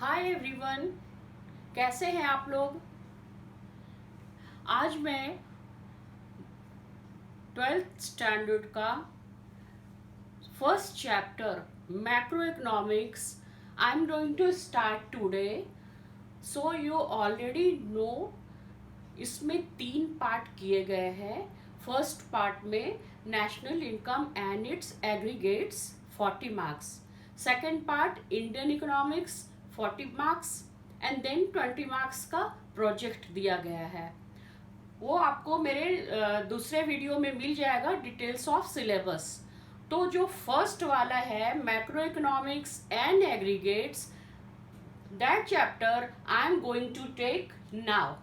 Hi everyone, कैसे हैं आप लोग। आज मैं 12th स्टैंडर्ड का first chapter macro economics I am going to start today. So you already know इसमें 3 पार्ट किए गए हैं। फर्स्ट पार्ट में national income and its aggregates 40 marks, second part Indian economics 40 marks and then 20 marks का project दिया गया है। वो आपको मेरे दूसरे वीडियो में मिल जाएगा, डिटेल्स ऑफ सिलेबस। तो जो फर्स्ट वाला है macro economics and aggregates, that chapter I am going to take now.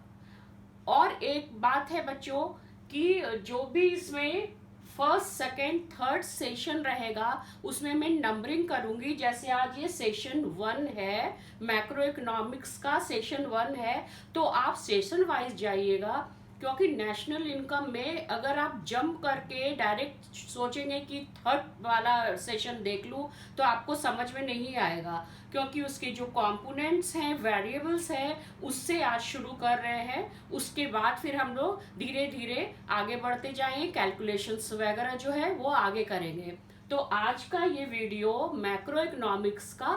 और एक बात है बच्चों कि जो भी इसमें फर्स्ट सेकेंड थर्ड सेशन रहेगा उसमें मैं नंबरिंग करूंगी। जैसे आज ये सेशन 1 है, मैक्रो इकोनॉमिक्स का सेशन 1 है, तो आप सेशन वाइज जाइएगा। क्योंकि नेशनल इनकम में अगर आप जंप करके डायरेक्ट सोचेंगे कि थर्ड वाला सेशन देख लूँ तो आपको समझ में नहीं आएगा, क्योंकि उसके जो कंपोनेंट्स हैं, वेरिएबल्स हैं, उससे आज शुरू कर रहे हैं। उसके बाद फिर हम लोग धीरे धीरे आगे बढ़ते जाएंगे, कैलकुलेशंस वगैरह जो है वो आगे करेंगे। तो आज का ये वीडियो मैक्रो इकोनॉमिक्स का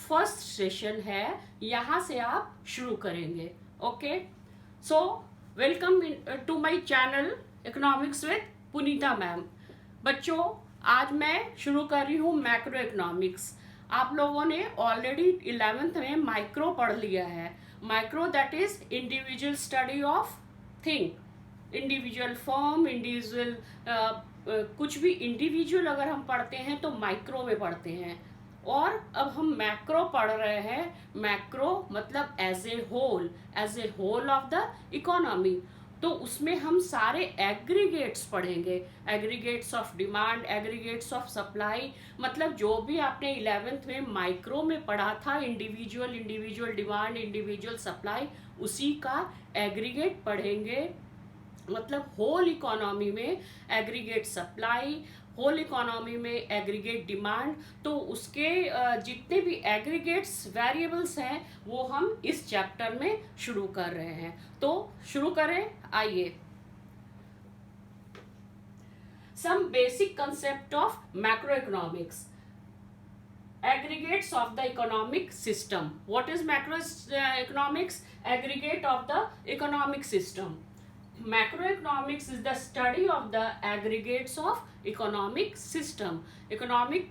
फर्स्ट सेशन है, यहाँ से आप शुरू करेंगे। Okay, so welcome to my channel economics with Punita ma'am. बच्चों, आज मैं शुरू कर रही हूँ मैक्रो इकोनॉमिक्स। आप लोगों ने ऑलरेडी 11th में माइक्रो पढ़ लिया है। Micro that is individual study of thing, individual form, individual कुछ भी इंडिविजुअल अगर हम पढ़ते हैं तो माइक्रो में पढ़ते हैं। और अब हम मैक्रो पढ़ रहे हैं। मैक्रो मतलब as a whole of the economy. तो उसमें हम सारे एग्रीगेट्स पढ़ेंगे, aggregates of demand, aggregates of supply. मतलब जो भी आपने 11th में माइक्रो में पढ़ा था, इंडिविजुअल डिमांड, इंडिविजुअल सप्लाई, उसी का एग्रीगेट पढ़ेंगे। मतलब होल इकोनॉमी में एग्रीगेट सप्लाई, होल इकोनॉमी में एग्रीगेट डिमांड। तो उसके जितने भी एग्रीगेट्स वेरिएबल्स हैं वो हम इस चैप्टर में शुरू कर रहे हैं। तो शुरू करें, आइए। Some basic concept of macro economics. Aggregates of the economic system. What is macroeconomics? Aggregate of the economic system. Macroeconomics is the study of the aggregates of economic system. Economic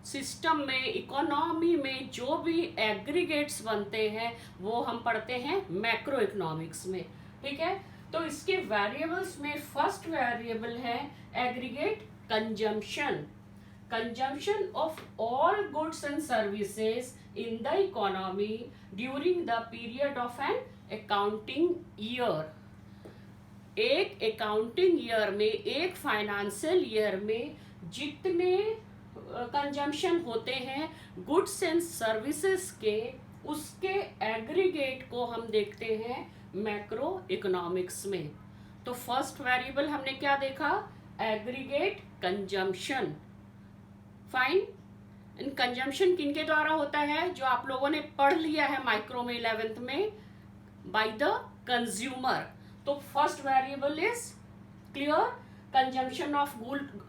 system में, economy में जो भी aggregates बनते हैं वो हम पढ़ते हैं मैक्रो इकोनॉमिक्स में। ठीक है, तो इसके वेरिएबल्स में फर्स्ट वेरिएबल है aggregate consumption. Consumption of all goods and services in the economy during the period of an accounting year. एक अकाउंटिंग ईयर में, एक फाइनेंशियल ईयर में जितने कंजम्पशन होते हैं गुड्स एंड सर्विसेज के, उसके एग्रीगेट को हम देखते हैं मैक्रो इकोनॉमिक्स में। तो फर्स्ट वेरिएबल हमने क्या देखा? Aggregate consumption. Fine. In consumption किनके द्वारा होता है? जो आप लोगों ने पढ़ लिया है माइक्रो में 11th में, बाय द कंज्यूमर। तो first variable is clear, consumption of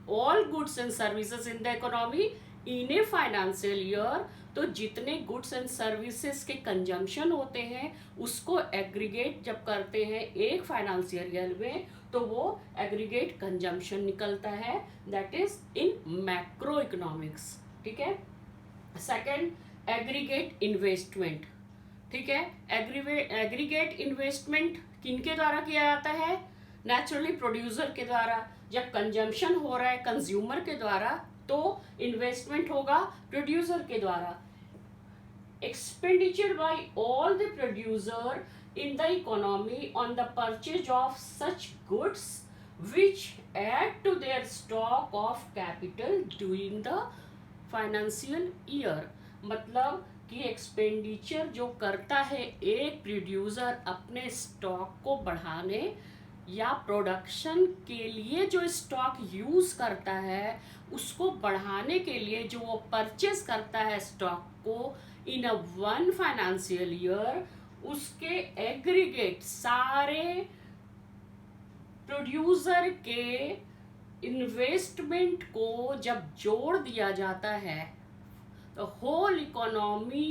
all goods and services in the economy in a financial year. तो जितने गुड्स एंड सर्विसेज के कंजम्पशन होते हैं उसको एग्रीगेट जब करते हैं एक फाइनेंशियल ईयर में तो वो एग्रीगेट कंजम्पशन निकलता है, that is in macro economics. ठीक है। Second, aggregate investment. ठीक है, एग्रीगेट इन्वेस्टमेंट किनके द्वारा किया जाता है? नेचुरली प्रोड्यूसर के द्वारा। जब कंजम्पशन हो रहा है कंज्यूमर के द्वारा तो इन्वेस्टमेंट होगा प्रोड्यूसर के द्वारा। Expenditure bye all the producer in the economy on the purchase of such goods which add to their stock of capital during the financial year। मतलब कि एक्सपेंडिचर जो करता है एक प्रोड्यूसर अपने स्टॉक को बढ़ाने या प्रोडक्शन के लिए जो स्टॉक यूज करता है उसको बढ़ाने के लिए जो वो परचेज करता है स्टॉक को इन अ वन फाइनेंशियल ईयर, उसके एग्रीगेट सारे प्रोड्यूसर के इन्वेस्टमेंट को जब जोड़ दिया जाता है तो होल इकोनॉमी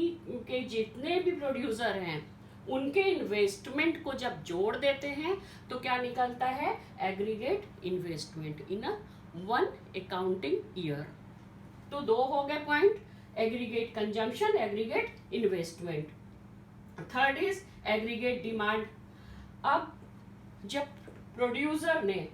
के जितने भी प्रोड्यूसर हैं उनके इन्वेस्टमेंट को जब जोड़ देते हैं तो क्या निकलता है? Aggregate investment in a one accounting year. तो दो हो गए point, aggregate consumption, aggregate investment. Third is aggregate demand. अब जब प्रोड्यूसर ने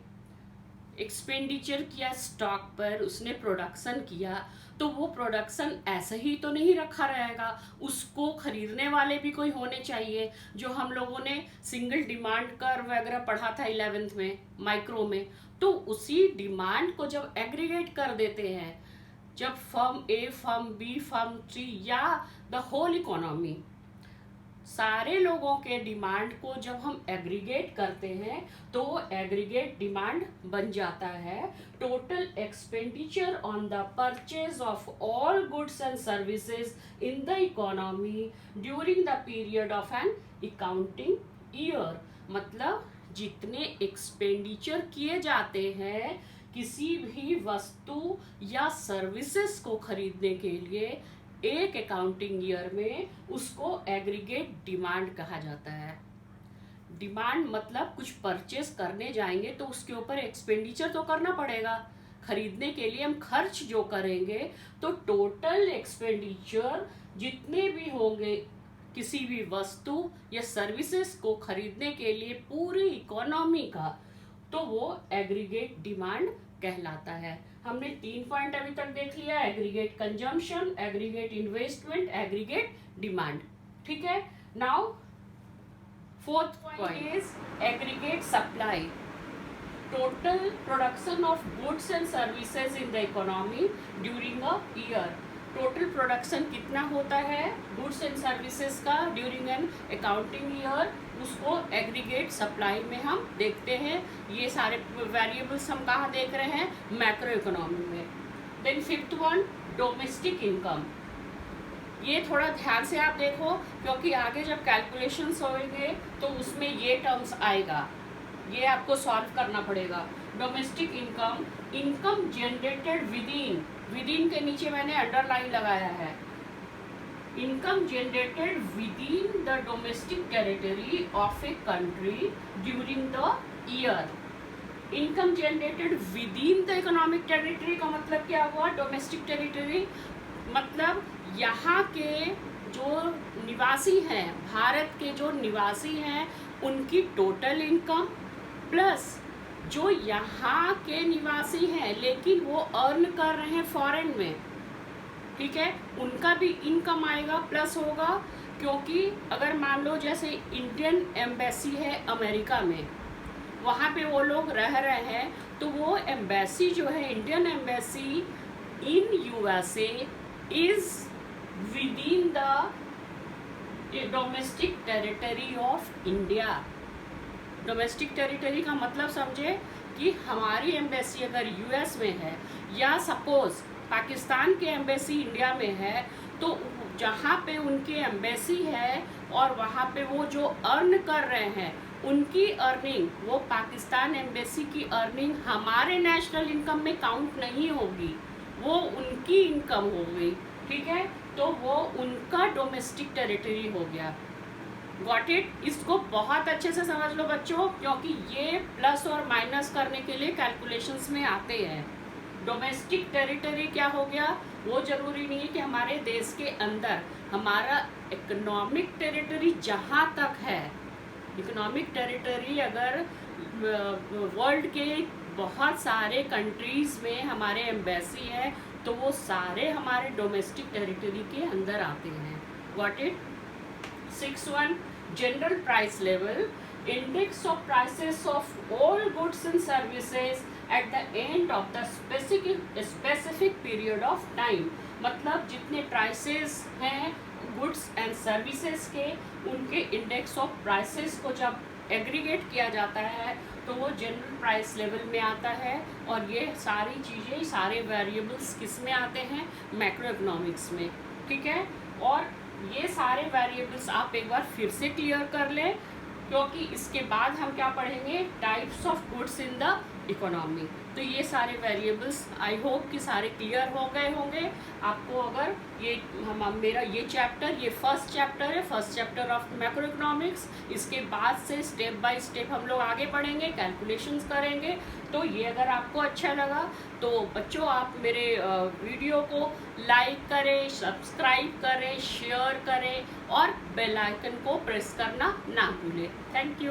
एक्सपेंडिचर किया स्टॉक पर, उसने प्रोडक्शन किया, तो वो प्रोडक्शन ऐसे ही तो नहीं रखा रहेगा, उसको खरीदने वाले भी कोई होने चाहिए। जो हम लोगों ने सिंगल डिमांड कर्व वगैरह पढ़ा था 11th में माइक्रो में, तो उसी डिमांड को जब एग्रीगेट कर देते हैं, जब फर्म ए, फर्म बी, फर्म सी या द होल इकोनॉमी सारे लोगों के डिमांड को जब हम एग्रीगेट करते हैं तो एग्रीगेट डिमांड बन जाता है total expenditure on the purchase of all goods and services in the economy during the period of an accounting year. मतलब जितने एक्सपेंडिचर किए जाते हैं किसी भी वस्तु या सर्विसेज को खरीदने के लिए एक अकाउंटिंग ईयर में, उसको एग्रीगेट डिमांड कहा जाता है। डिमांड मतलब कुछ परचेस करने जाएंगे तो उसके ऊपर एक्सपेंडिचर तो करना पड़ेगा, खरीदने के लिए हम खर्च जो करेंगे, तो टोटल एक्सपेंडिचर जितने भी होंगे किसी भी वस्तु या सर्विसेज को खरीदने के लिए पूरी इकोनॉमी का, तो वो एग्रीगेट डिमांड कहलाता है। हमने 3 पॉइंट अभी तक देख लिया, aggregate consumption, aggregate investment, aggregate demand. ठीक है, now fourth point is aggregate supply. Total production of goods and services in the economy during a year. Total production कितना होता है गुड्स एंड सर्विसेज का ड्यूरिंग एन अकाउंटिंग ईयर, उसको aggregate supply में हम देखते हैं। ये सारे वेरिएबल्स हम कहाँ देख रहे हैं? मैक्रो इकोनॉमी में। Then fifth one, domestic income. ये थोड़ा ध्यान से आप देखो क्योंकि आगे जब कैलकुलेशंस होंगे तो उसमें ये टर्म्स आएगा, ये आपको सॉल्व करना पड़ेगा। Domestic income, income generated within, within के नीचे मैंने अंडरलाइन लगाया है, income generated within the domestic territory of a country during the year. Income generated within the economic territory का मतलब क्या हुआ? डोमेस्टिक टेरिटरी मतलब यहाँ के जो निवासी हैं, भारत के जो निवासी हैं, उनकी टोटल इनकम प्लस जो यहाँ के निवासी हैं लेकिन वो अर्न कर रहे हैं फॉरेन में, ठीक है, उनका भी इनकम आएगा, प्लस होगा। क्योंकि अगर मान लो जैसे इंडियन एम्बेसी है अमेरिका में, वहाँ पे वो लोग रह रहे हैं, तो वो एम्बेसी जो है, Indian embassy in USA is within the domestic territory of India. Domestic territory का मतलब समझे कि हमारी एम्बेसी अगर यूएस में है या सपोज पाकिस्तान की एम्बेसी इंडिया में है, तो जहाँ पे उनकी एम्बेसी है और वहाँ पे वो जो अर्न कर रहे हैं उनकी अर्निंग, वो पाकिस्तान एम्बेसी की अर्निंग हमारे नेशनल इनकम में काउंट नहीं होगी, वो उनकी इनकम होगी। ठीक है, तो वो उनका डोमेस्टिक टेरिटरी हो गया। Got it? इसको बहुत अच्छे से समझ लो बच्चों, क्योंकि ये प्लस और माइनस करने के लिए कैलकुलेशंस में आते हैं। डोमेस्टिक टेरिटरी क्या हो गया? वो जरूरी नहीं है कि हमारे देश के अंदर, हमारा इकोनॉमिक टेरिटरी जहाँ तक है, इकोनॉमिक टेरिटरी अगर वर्ल्ड के बहुत सारे कंट्रीज में हमारे एम्बेसी है तो वो सारे हमारे डोमेस्टिक टेरिटरी के अंदर आते हैं। Got it? 6.1 General price level, index of prices of all goods and services at the end of the specific period of time। मतलब जितने prices हैं गुड्स एंड सर्विसेज के उनके इंडेक्स ऑफ प्राइसेस को जब एग्रीगेट किया जाता है तो वो जनरल प्राइस लेवल में आता है। और ये सारी चीज़ें, सारे वेरिएबल्स किस में आते हैं? मैक्रो इकोनॉमिक्स में, ठीक है। और ये सारे वेरिएबल्स आप एक बार फिर से क्लियर कर लें, क्योंकि इसके बाद हम क्या पढ़ेंगे? Types of goods in the economy. तो ये सारे वेरिएबल्स आई होप कि सारे क्लियर हो गए होंगे आपको। अगर ये मेरा ये चैप्टर, ये फर्स्ट चैप्टर है, first chapter of macro economics. इसके बाद से स्टेप बाय स्टेप हम लोग आगे बढ़ेंगे, कैलकुलेशंस करेंगे। तो ये अगर आपको अच्छा लगा तो बच्चों आप मेरे वीडियो को लाइक करें, सब्सक्राइब करें, शेयर करें और बेल आइकन को प्रेस करना ना भूलें। Thank you.